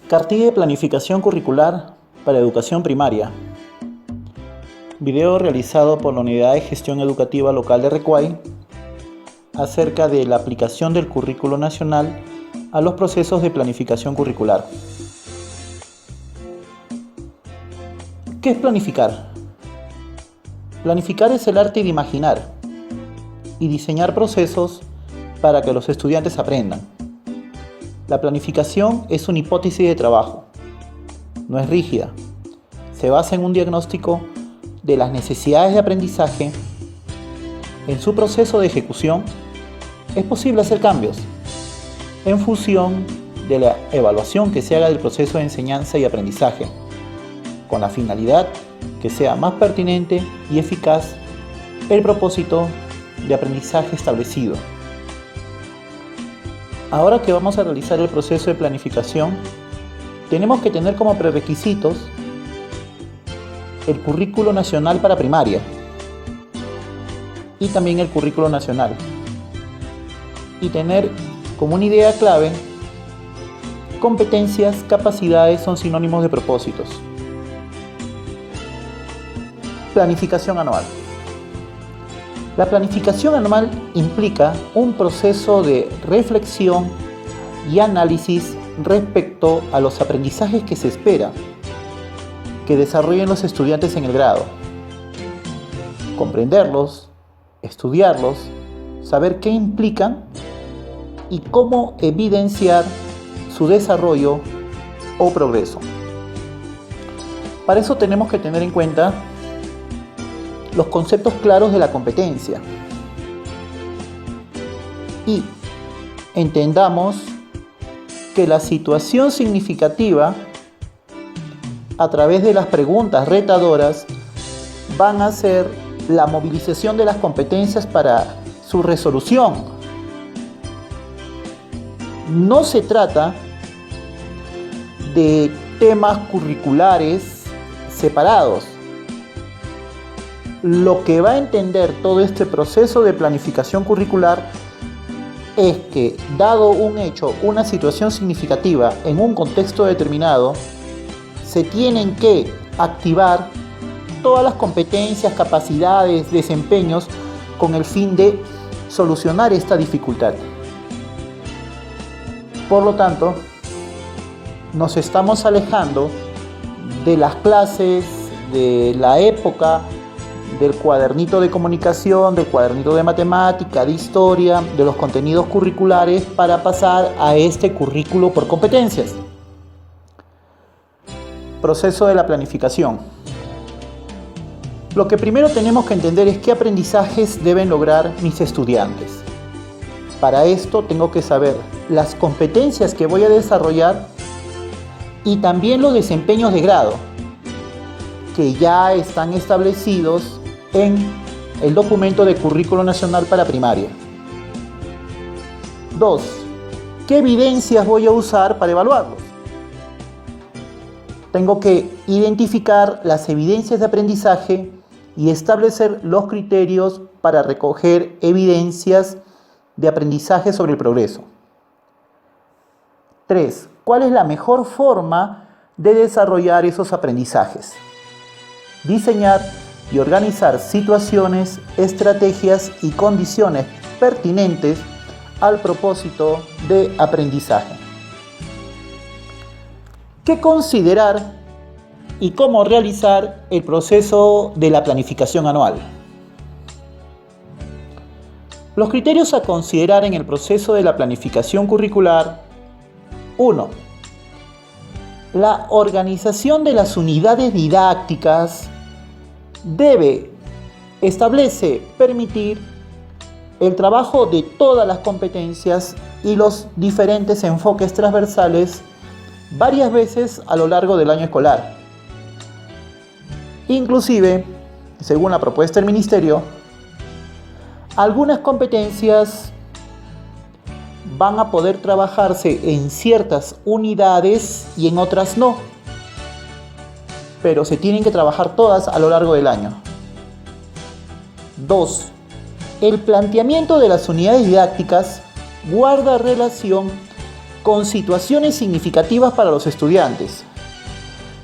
Cartilla de planificación curricular para educación primaria. Video realizado por la Unidad de Gestión Educativa Local de Recuay acerca de la aplicación del currículo nacional a los procesos de planificación curricular. ¿Qué es planificar? Planificar es el arte de imaginar y diseñar procesos para que los estudiantes aprendan. La planificación es una hipótesis de trabajo. No es rígida. Se basa en un diagnóstico de las necesidades de aprendizaje. En su proceso de ejecución es posible hacer cambios en función de la evaluación que se haga del proceso de enseñanza y aprendizaje, con la finalidad que sea más pertinente y eficaz el propósito de aprendizaje establecido. Ahora que vamos a realizar el proceso de planificación, tenemos que tener como prerequisitos el currículo nacional para primaria y también el currículo nacional, y tener como una idea clave: competencias, capacidades son sinónimos de propósitos. Planificación anual. La planificación anual implica un proceso de reflexión y análisis respecto a los aprendizajes que se espera que desarrollen los estudiantes en el grado. Comprenderlos, estudiarlos, saber qué implican y cómo evidenciar su desarrollo o progreso. Para eso tenemos que tener en cuenta los conceptos claros de la competencia y entendamos que la situación significativa a través de las preguntas retadoras van a ser la movilización de las competencias para su resolución. No se trata de temas curriculares separados. Lo que va a entender todo este proceso de planificación curricular es que, dado un hecho, una situación significativa en un contexto determinado, se tienen que activar todas las competencias, capacidades, desempeños con el fin de solucionar esta dificultad. Por lo tanto, nos estamos alejando de las clases, de la época del cuadernito de comunicación, del cuadernito de matemática, de historia, de los contenidos curriculares, para pasar a este currículo por competencias. Proceso de la planificación. Lo que primero tenemos que entender es qué aprendizajes deben lograr mis estudiantes. Para esto tengo que saber las competencias que voy a desarrollar y también los desempeños de grado que ya están establecidos en el documento de currículo nacional para primaria. 2. ¿Qué evidencias voy a usar para evaluarlos? Tengo que identificar las evidencias de aprendizaje y establecer los criterios para recoger evidencias de aprendizaje sobre el progreso. 3. ¿Cuál es la mejor forma de desarrollar esos aprendizajes? Diseñar y organizar situaciones, estrategias y condiciones pertinentes al propósito de aprendizaje. ¿Qué considerar y cómo realizar el proceso de la planificación anual? Los criterios a considerar en el proceso de la planificación curricular: 1. La organización de las unidades didácticas establece permitir el trabajo de todas las competencias y los diferentes enfoques transversales varias veces a lo largo del año escolar. Inclusive, según la propuesta del Ministerio, algunas competencias van a poder trabajarse en ciertas unidades y en otras no, pero se tienen que trabajar todas a lo largo del año. 2. El planteamiento de las unidades didácticas guarda relación con situaciones significativas para los estudiantes,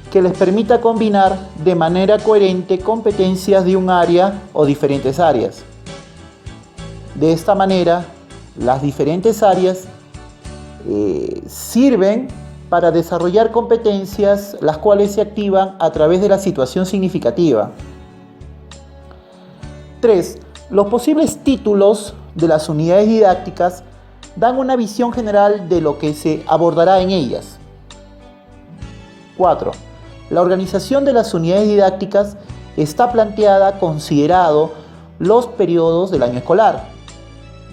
que les permita combinar de manera coherente competencias de un área o diferentes áreas. De esta manera, las diferentes áreas sirven para desarrollar competencias las cuales se activan a través de la situación significativa. 3. Los posibles títulos de las unidades didácticas dan una visión general de lo que se abordará en ellas. 4. La organización de las unidades didácticas está planteada considerando los periodos del año escolar,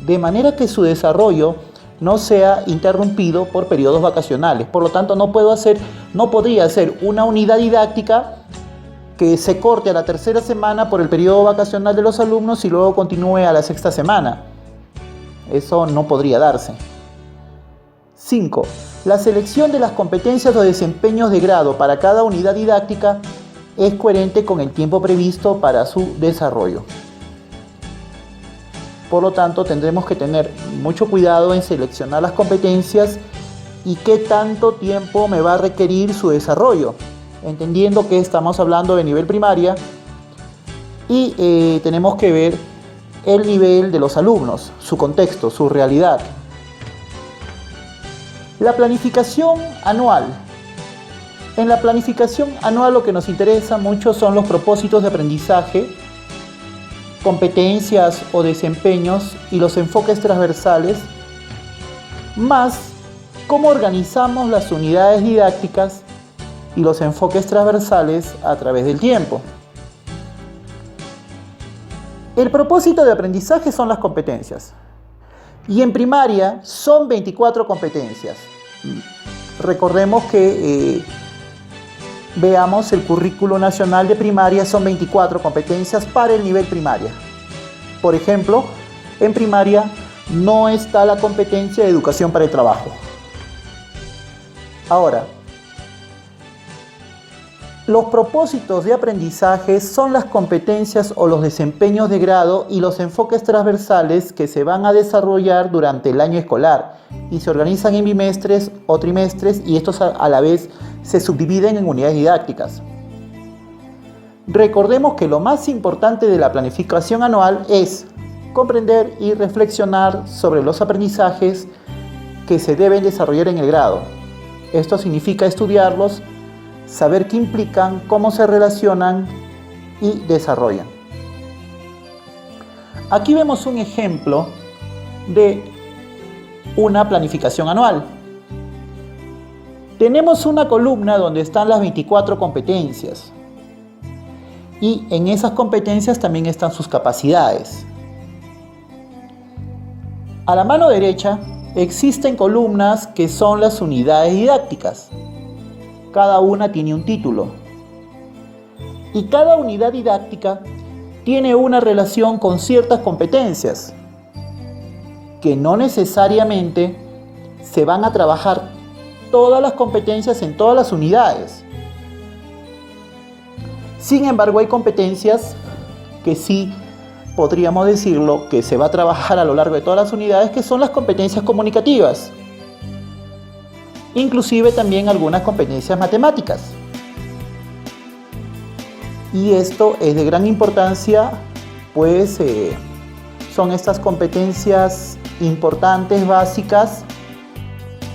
de manera que su desarrollo no sea interrumpido por periodos vacacionales. Por lo tanto, no podría ser una unidad didáctica que se corte a la tercera semana por el periodo vacacional de los alumnos y luego continúe a la sexta semana. Eso no podría darse. 5. La selección de las competencias o desempeños de grado para cada unidad didáctica es coherente con el tiempo previsto para su desarrollo. Por lo tanto, tendremos que tener mucho cuidado en seleccionar las competencias y qué tanto tiempo me va a requerir su desarrollo, entendiendo que estamos hablando de nivel primaria y tenemos que ver el nivel de los alumnos, su contexto, su realidad. La planificación anual. En la planificación anual lo que nos interesa mucho son los propósitos de aprendizaje, competencias o desempeños y los enfoques transversales, más cómo organizamos las unidades didácticas y los enfoques transversales a través del tiempo. El propósito de aprendizaje son las competencias. Y en primaria son 24 competencias. Recordemos que veamos el currículo nacional de primaria, son 24 competencias para el nivel primaria. Por ejemplo, en primaria no está la competencia de educación para el trabajo. Ahora, los propósitos de aprendizaje son las competencias o los desempeños de grado y los enfoques transversales que se van a desarrollar durante el año escolar y se organizan en bimestres o trimestres y estos a la vez se subdividen en unidades didácticas. Recordemos que lo más importante de la planificación anual es comprender y reflexionar sobre los aprendizajes que se deben desarrollar en el grado. Esto significa estudiarlos, saber qué implican, cómo se relacionan y desarrollan. Aquí vemos un ejemplo de una planificación anual. Tenemos una columna donde están las 24 competencias y en esas competencias también están sus capacidades. A la mano derecha existen columnas que son las unidades didácticas. Cada una tiene un título y cada unidad didáctica tiene una relación con ciertas competencias que no necesariamente se van a trabajar todas las competencias en todas las unidades. Sin embargo, hay competencias que sí podríamos decirlo que se va a trabajar a lo largo de todas las unidades, que son las competencias comunicativas. Inclusive también algunas competencias matemáticas. Y esto es de gran importancia, pues son estas competencias importantes, básicas,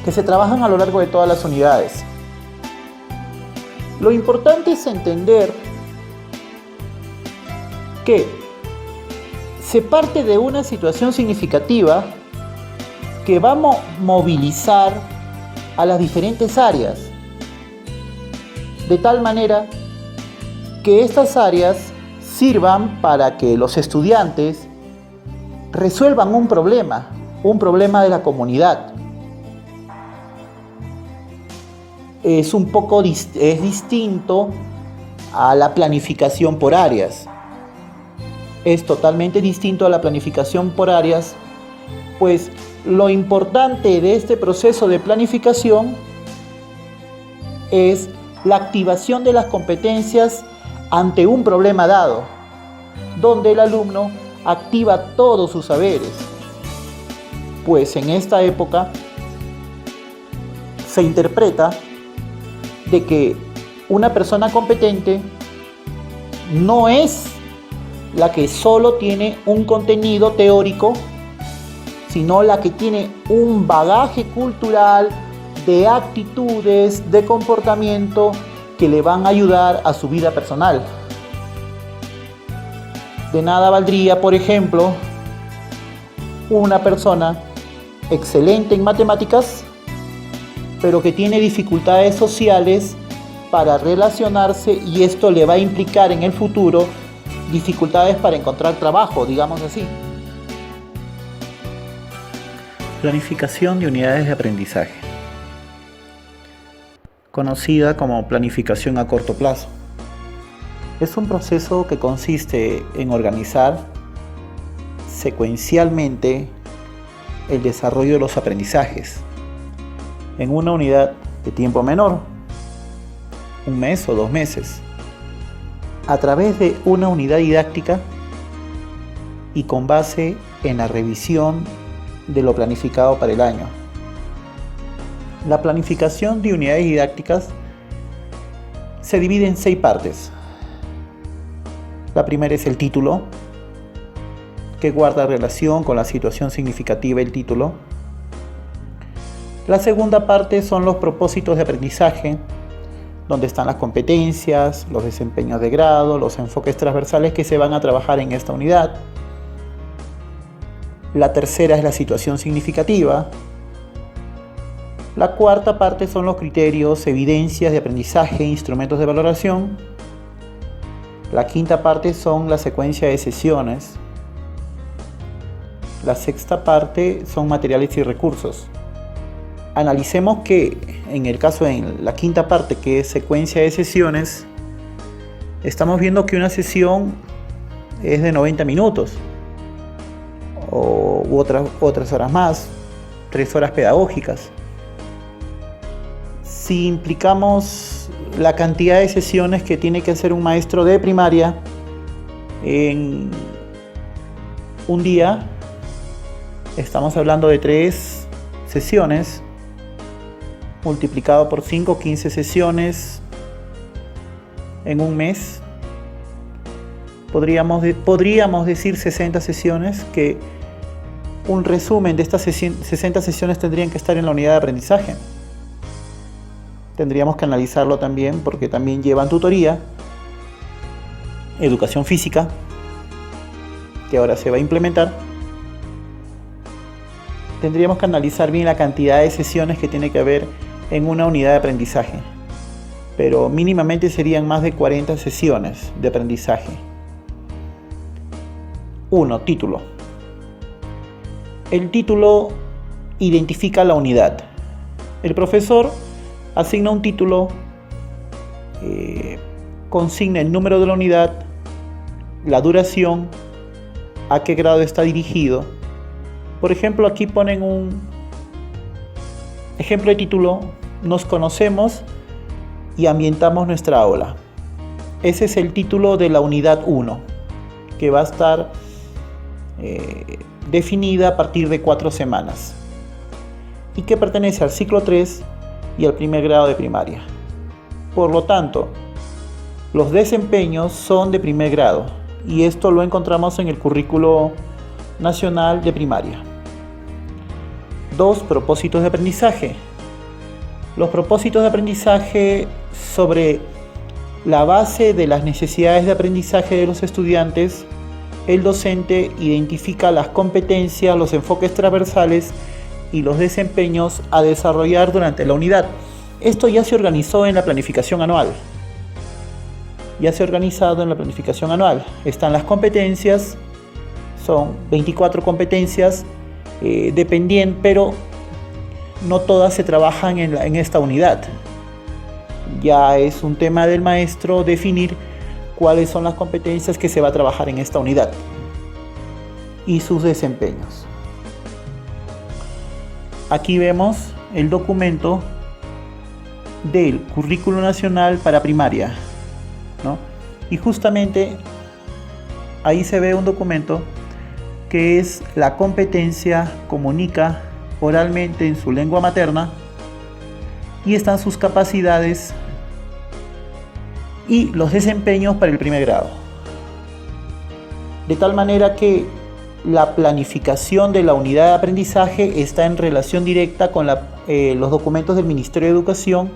que se trabajan a lo largo de todas las unidades. Lo importante es entender que se parte de una situación significativa que va a movilizar a las diferentes áreas, de tal manera que estas áreas sirvan para que los estudiantes resuelvan un problema de la comunidad. Es distinto a la planificación por áreas. Es totalmente distinto a la planificación por áreas, pues lo importante de este proceso de planificación es la activación de las competencias ante un problema dado, donde el alumno activa todos sus saberes. Pues en esta época se interpreta de que una persona competente no es la que solo tiene un contenido teórico, sino la que tiene un bagaje cultural de actitudes, de comportamiento que le van a ayudar a su vida personal. De nada valdría, por ejemplo, una persona excelente en matemáticas, pero que tiene dificultades sociales para relacionarse, y esto le va a implicar en el futuro dificultades para encontrar trabajo, digamos así. Planificación de unidades de aprendizaje, conocida como planificación a corto plazo. Es un proceso que consiste en organizar secuencialmente el desarrollo de los aprendizajes en una unidad de tiempo menor, 1 mes o 2 meses, a través de una unidad didáctica y con base en la revisión de lo planificado para el año. La planificación de unidades didácticas se divide en 6 partes. La primera es el título, que guarda relación con la situación significativa del título. La segunda parte son los propósitos de aprendizaje, donde están las competencias, los desempeños de grado, los enfoques transversales que se van a trabajar en esta unidad. La tercera es la situación significativa. La cuarta parte son los criterios, evidencias de aprendizaje e instrumentos de valoración. La quinta parte son la secuencia de sesiones. La sexta parte son materiales y recursos. Analicemos que en el caso de la quinta parte, que es secuencia de sesiones, estamos viendo que una sesión es de 90 minutos u otras horas más, 3 horas pedagógicas. Si implicamos la cantidad de sesiones que tiene que hacer un maestro de primaria en un día, estamos hablando de 3 sesiones multiplicado por 5, 15 sesiones en un mes. Podríamos decir 60 sesiones, que un resumen de estas 60 sesiones tendrían que estar en la unidad de aprendizaje. Tendríamos que analizarlo también, porque también llevan tutoría, educación física, que ahora se va a implementar. Tendríamos que analizar bien la cantidad de sesiones que tiene que haber en una unidad de aprendizaje, pero mínimamente serían más de 40 sesiones de aprendizaje. 1. Título. El título identifica la unidad. El profesor asigna un título, consigna el número de la unidad, la duración, a qué grado está dirigido. Por ejemplo, aquí ponen un ejemplo de título: nos conocemos y ambientamos nuestra aula. Ese es el título de la unidad 1, que va a estar definida a partir de 4 semanas y que pertenece al ciclo 3 y al primer grado de primaria. Por lo tanto, los desempeños son de primer grado, y esto lo encontramos en el currículo nacional de primaria. 2. Propósitos de aprendizaje. Los propósitos de aprendizaje, sobre la base de las necesidades de aprendizaje de los estudiantes, el docente identifica las competencias, los enfoques transversales y los desempeños a desarrollar durante la unidad. Esto ya se organizó en la planificación anual. Están las competencias, son 24 competencias, dependiendo, pero no todas se trabajan en esta unidad. Ya es un tema del maestro definir cuáles son las competencias que se va a trabajar en esta unidad y sus desempeños. Aquí vemos el documento del currículo nacional para primaria, ¿no? Y justamente ahí se ve un documento que es la competencia comunica oralmente en su lengua materna y están sus capacidades y los desempeños para el primer grado. De tal manera que la planificación de la unidad de aprendizaje está en relación directa con los documentos del Ministerio de Educación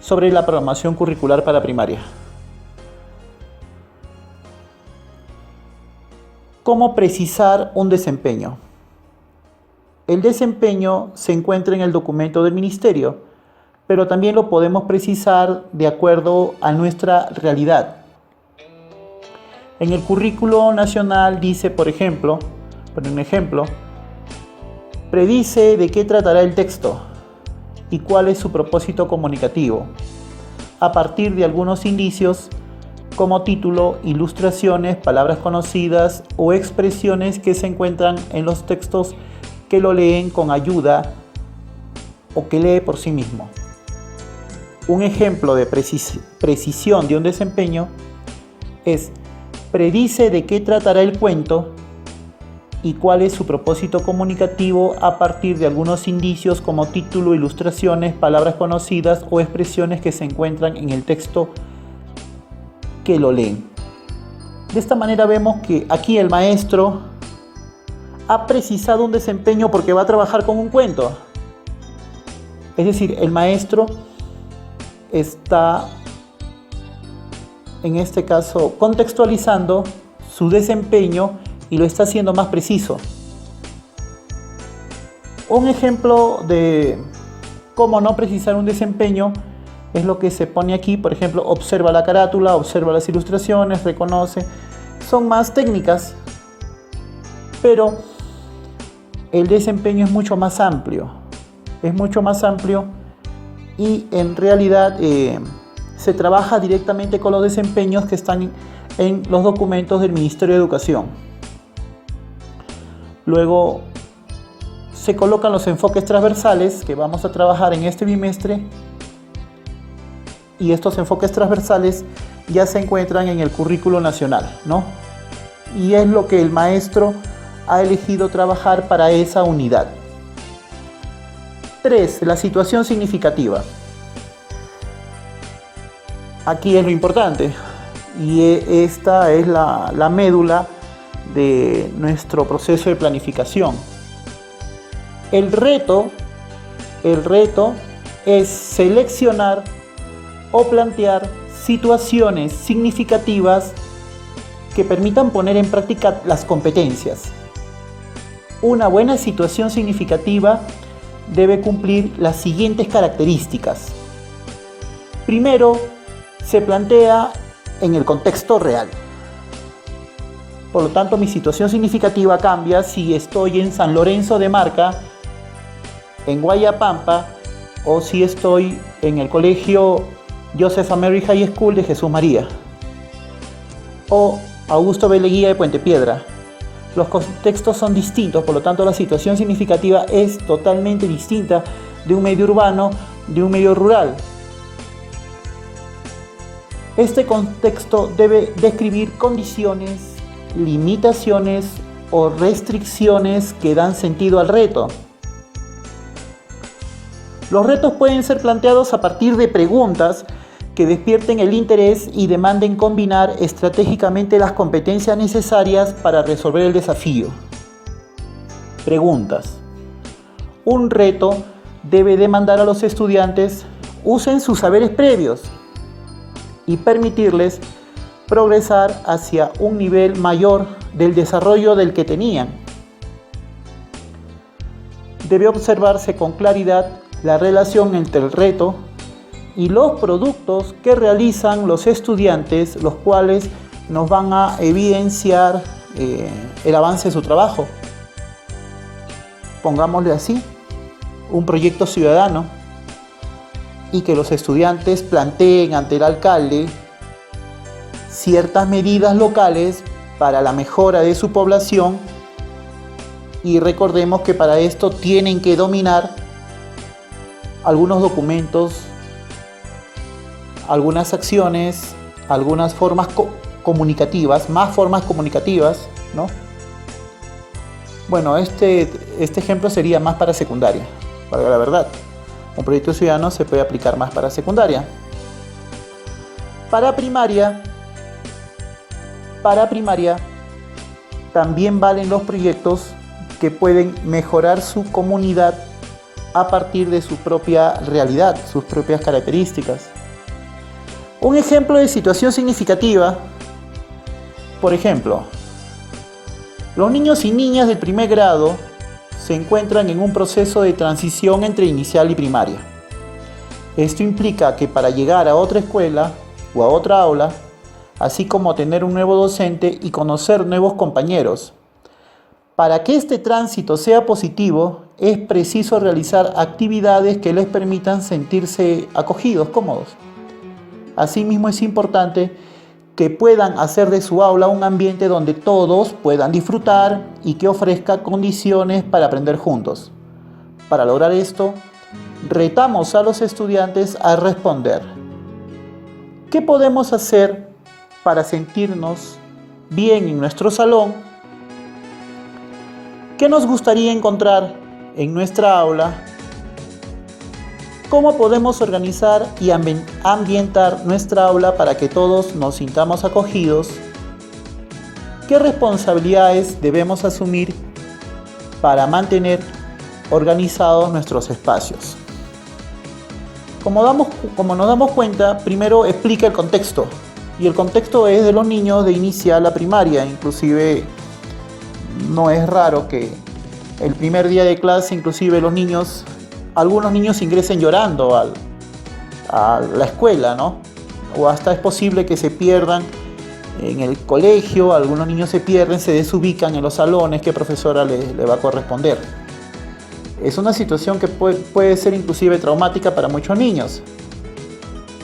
sobre la programación curricular para primaria. ¿Cómo precisar un desempeño? El desempeño se encuentra en el documento del Ministerio, pero también lo podemos precisar de acuerdo a nuestra realidad. En el currículo nacional dice, por ejemplo, predice de qué tratará el texto y cuál es su propósito comunicativo, a partir de algunos indicios como título, ilustraciones, palabras conocidas o expresiones que se encuentran en los textos que lo leen con ayuda o que lee por sí mismo. Un ejemplo de precisión de un desempeño es: predice de qué tratará el cuento y cuál es su propósito comunicativo a partir de algunos indicios como título, ilustraciones, palabras conocidas o expresiones que se encuentran en el texto que lo leen. De esta manera vemos que aquí el maestro ha precisado un desempeño porque va a trabajar con un cuento. Es decir, el maestro está, en este caso, contextualizando su desempeño y lo está haciendo más preciso. Un ejemplo de cómo no precisar un desempeño es lo que se pone aquí. Por ejemplo, observa la carátula, observa las ilustraciones, reconoce. Son más técnicas, pero el desempeño es mucho más amplio. Y en realidad se trabaja directamente con los desempeños que están en los documentos del Ministerio de Educación. Luego se colocan los enfoques transversales que vamos a trabajar en este bimestre, y estos enfoques transversales ya se encuentran en el currículo nacional, ¿no? Y es lo que el maestro ha elegido trabajar para esa unidad. 3. La situación significativa. Aquí es lo importante, y esta es la médula de nuestro proceso de planificación. El reto es seleccionar o plantear situaciones significativas que permitan poner en práctica las competencias. Una buena situación significativa debe cumplir las siguientes características. Primero, se plantea en el contexto real. Por lo tanto, mi situación significativa cambia si estoy en San Lorenzo de Marca, en Guayapampa, o si estoy en el colegio Joseph A. Mary High School de Jesús María, o Augusto B. Leguía de Puente Piedra. Los contextos son distintos, por lo tanto la situación significativa es totalmente distinta de un medio urbano, de un medio rural. Este contexto debe describir condiciones, limitaciones o restricciones que dan sentido al reto. Los retos pueden ser planteados a partir de preguntas que despierten el interés y demanden combinar estratégicamente las competencias necesarias para resolver el desafío. Preguntas. Un reto debe demandar a los estudiantes usen sus saberes previos y permitirles progresar hacia un nivel mayor del desarrollo del que tenían. Debe observarse con claridad la relación entre el reto y los productos que realizan los estudiantes, los cuales nos van a evidenciar el avance de su trabajo. Pongámosle así, un proyecto ciudadano, y que los estudiantes planteen ante el alcalde ciertas medidas locales para la mejora de su población, y recordemos que para esto tienen que dominar algunos documentos, algunas acciones, algunas formas comunicativas, más formas comunicativas, ¿no? Bueno, este ejemplo sería más para secundaria, para la verdad. Un proyecto ciudadano se puede aplicar más para secundaria. Para primaria también valen los proyectos que pueden mejorar su comunidad a partir de su propia realidad, sus propias características. Un ejemplo de situación significativa, por ejemplo, los niños y niñas del primer grado se encuentran en un proceso de transición entre inicial y primaria. Esto implica que para llegar a otra escuela o a otra aula, así como tener un nuevo docente y conocer nuevos compañeros, para que este tránsito sea positivo, es preciso realizar actividades que les permitan sentirse acogidos, cómodos. Asimismo, es importante que puedan hacer de su aula un ambiente donde todos puedan disfrutar y que ofrezca condiciones para aprender juntos. Para lograr esto, retamos a los estudiantes a responder: ¿qué podemos hacer para sentirnos bien en nuestro salón? ¿Qué nos gustaría encontrar en nuestra aula? ¿Cómo podemos organizar y ambientar nuestra aula para que todos nos sintamos acogidos? ¿Qué responsabilidades debemos asumir para mantener organizados nuestros espacios? Como nos damos cuenta, primero explica el contexto. Y el contexto es de los niños de inicial a primaria. Inclusive no es raro que el primer día de clase, inclusive algunos niños ingresen llorando a la escuela, ¿no? O hasta es posible que se pierdan en el colegio, algunos niños se pierden, se desubican en los salones, ¿qué profesora le va a corresponder? Es una situación que puede ser inclusive traumática para muchos niños.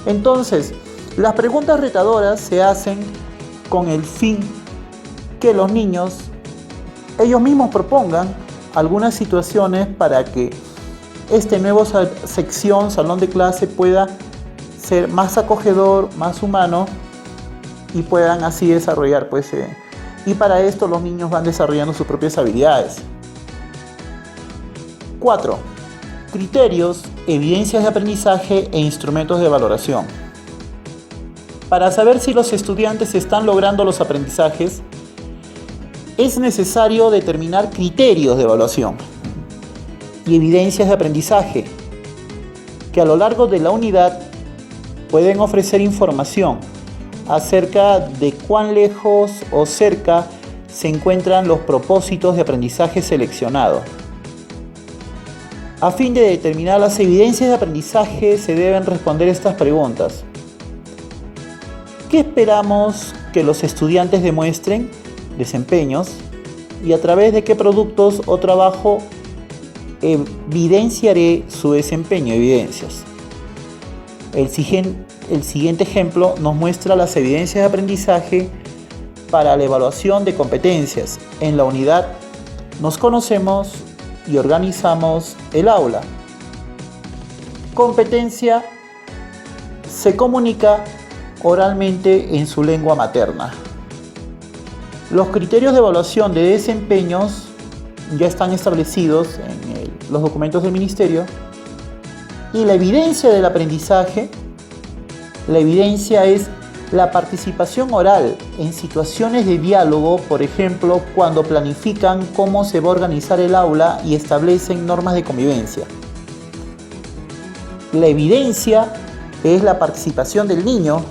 Entonces, las preguntas retadoras se hacen con el fin que los niños ellos mismos propongan algunas situaciones para que este nuevo salón de clase pueda ser más acogedor, más humano y puedan así desarrollar y para esto los niños van desarrollando sus propias habilidades. 4. Criterios, evidencias de aprendizaje e instrumentos de valoración. Para saber si los estudiantes están logrando los aprendizajes, es necesario determinar criterios de evaluación y evidencias de aprendizaje que a lo largo de la unidad pueden ofrecer información acerca de cuán lejos o cerca se encuentran los propósitos de aprendizaje seleccionados. A fin de determinar las evidencias de aprendizaje se deben responder estas preguntas. ¿Qué esperamos que los estudiantes demuestren? Desempeños. ¿Y a través de qué productos o trabajo evidenciaré su desempeño? Evidencias. El siguiente ejemplo nos muestra las evidencias de aprendizaje para la evaluación de competencias. En la unidad nos conocemos y organizamos el aula. Competencia: se comunica oralmente en su lengua materna. Los criterios de evaluación de desempeños ya están establecidos en los documentos del ministerio. Y la evidencia del aprendizaje, la evidencia es la participación oral en situaciones de diálogo, por ejemplo, cuando planifican cómo se va a organizar el aula y establecen normas de convivencia. La evidencia es la participación del niño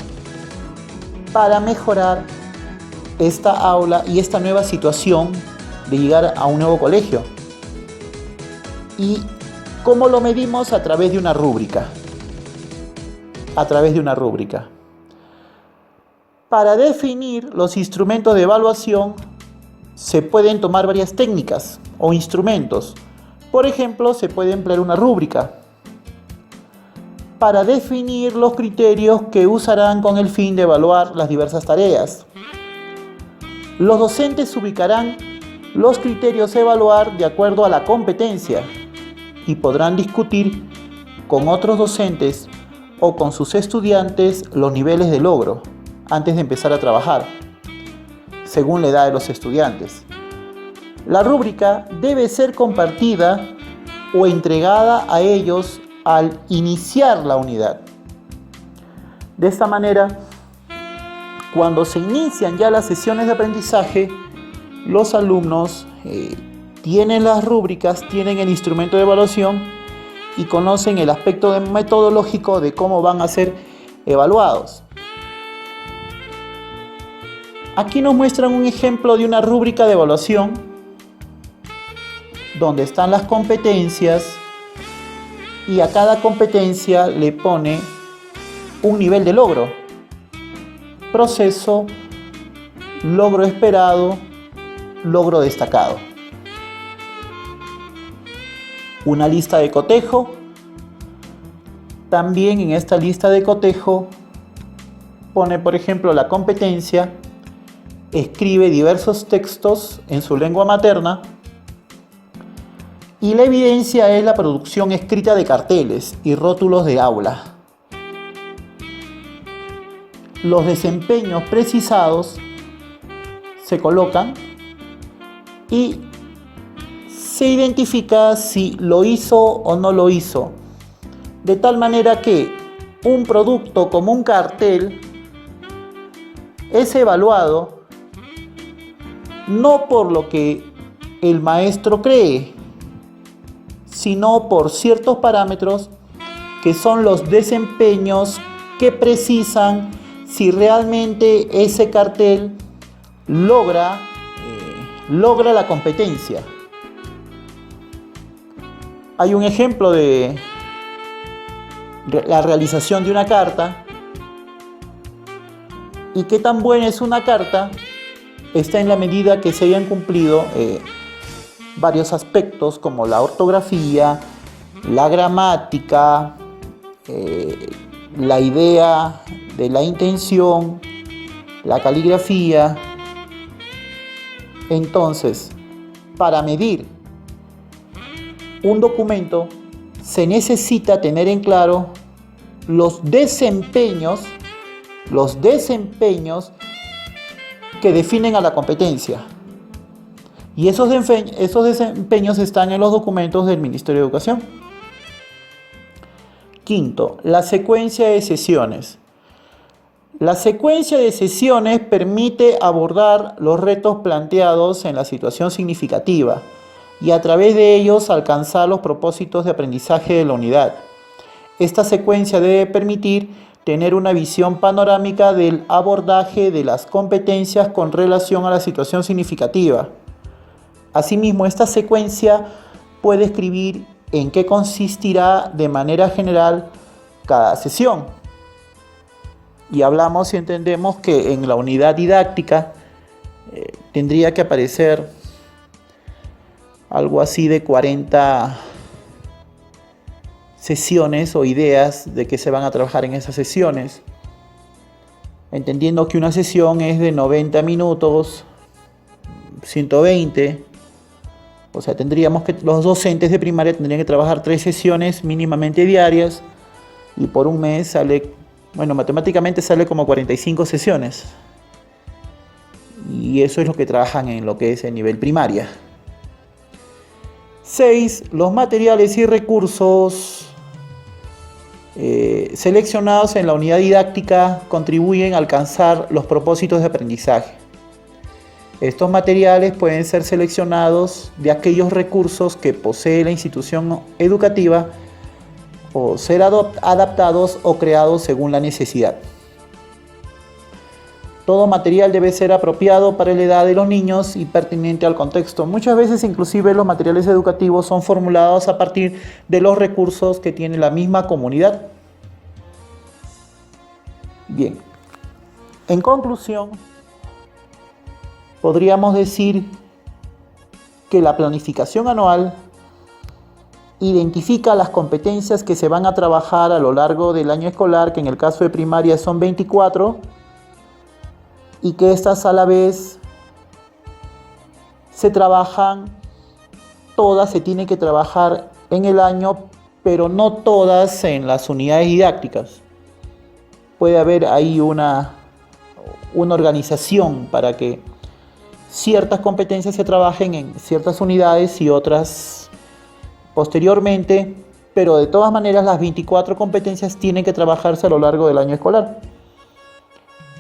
para mejorar esta aula y esta nueva situación de llegar a un nuevo colegio. ¿Y cómo lo medimos? A través de una rúbrica. Para definir los instrumentos de evaluación se pueden tomar varias técnicas o instrumentos. Por ejemplo, se puede emplear una rúbrica para definir los criterios que usarán con el fin de evaluar las diversas tareas. Los docentes ubicarán los criterios a evaluar de acuerdo a la competencia y podrán discutir con otros docentes o con sus estudiantes los niveles de logro antes de empezar a trabajar, según la edad de los estudiantes. La rúbrica debe ser compartida o entregada a ellos al iniciar la unidad. De esta manera, cuando se inician ya las sesiones de aprendizaje, los alumnos tienen las rúbricas, tienen el instrumento de evaluación y conocen el aspecto metodológico de cómo van a ser evaluados. Aquí nos muestran un ejemplo de una rúbrica de evaluación donde están las competencias y a cada competencia le pone un nivel de logro: proceso, logro esperado, logro destacado. Una lista de cotejo. También en esta lista de cotejo pone, por ejemplo, la competencia: escribe diversos textos en su lengua materna. Y la evidencia es la producción escrita de carteles y rótulos de aula. Los desempeños precisados se colocan y se identifica si lo hizo o no lo hizo. De tal manera que un producto como un cartel es evaluado no por lo que el maestro cree, sino por ciertos parámetros que son los desempeños que precisan si realmente ese cartel logra la competencia. Hay un ejemplo de la realización de una carta, y qué tan buena es una carta está en la medida que se hayan cumplido varios aspectos como la ortografía, la gramática, la idea de la intención, la caligrafía. Entonces, para medir un documento se necesita tener en claro los desempeños que definen a la competencia. Y esos desempeños están en los documentos del Ministerio de Educación. Quinto, la secuencia de sesiones. La secuencia de sesiones permite abordar los retos planteados en la situación significativa y a través de ellos alcanzar los propósitos de aprendizaje de la unidad. Esta secuencia debe permitir tener una visión panorámica del abordaje de las competencias con relación a la situación significativa. Asimismo, esta secuencia puede escribir en qué consistirá de manera general cada sesión. Y hablamos y entendemos que en la unidad didáctica tendría que aparecer algo así de 40 sesiones o ideas de qué se van a trabajar en esas sesiones. Entendiendo que una sesión es de 90 minutos, 120. O sea, tendríamos que los docentes de primaria tendrían que trabajar 3 sesiones mínimamente diarias y por un mes matemáticamente sale como 45 sesiones. Y eso es lo que trabajan en lo que es el nivel primaria. 6. Los materiales y recursos seleccionados en la unidad didáctica contribuyen a alcanzar los propósitos de aprendizaje. Estos materiales pueden ser seleccionados de aquellos recursos que posee la institución educativa o ser adaptados o creados según la necesidad. Todo material debe ser apropiado para la edad de los niños y pertinente al contexto. Muchas veces inclusive los materiales educativos son formulados a partir de los recursos que tiene la misma comunidad. Bien, en conclusión, podríamos decir que la planificación anual identifica las competencias que se van a trabajar a lo largo del año escolar, que en el caso de primaria son 24, y que estas a la vez se tienen que trabajar en el año, pero no todas en las unidades didácticas. Puede haber ahí una organización para que ciertas competencias se trabajen en ciertas unidades y otras posteriormente pero de todas maneras las 24 competencias tienen que trabajarse a lo largo del año escolar.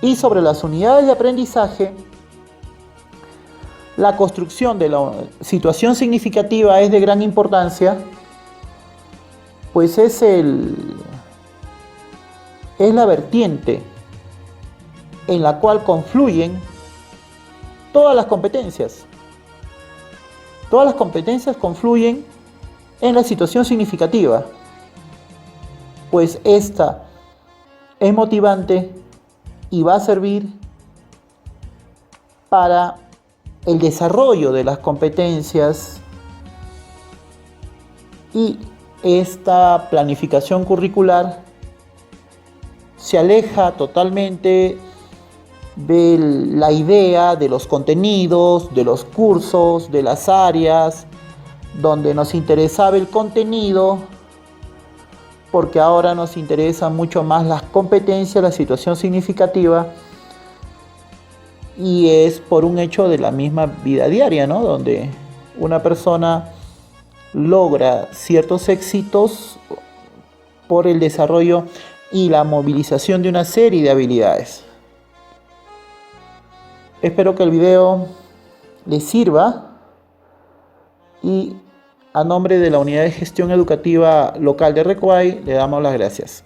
Y sobre las unidades de aprendizaje, la construcción de la situación significativa es de gran importancia, pues es la vertiente en la cual confluyen todas las competencias. Todas las competencias confluyen en la situación significativa, pues esta es motivante y va a servir para el desarrollo de las competencias, y esta planificación curricular se aleja totalmente de la idea de los contenidos, de los cursos, de las áreas, donde nos interesaba el contenido, porque ahora nos interesan mucho más las competencias, la situación significativa, y es por un hecho de la misma vida diaria, ¿no? Donde una persona logra ciertos éxitos por el desarrollo y la movilización de una serie de habilidades. Espero que el video les sirva y a nombre de la Unidad de Gestión Educativa Local de Recuay le damos las gracias.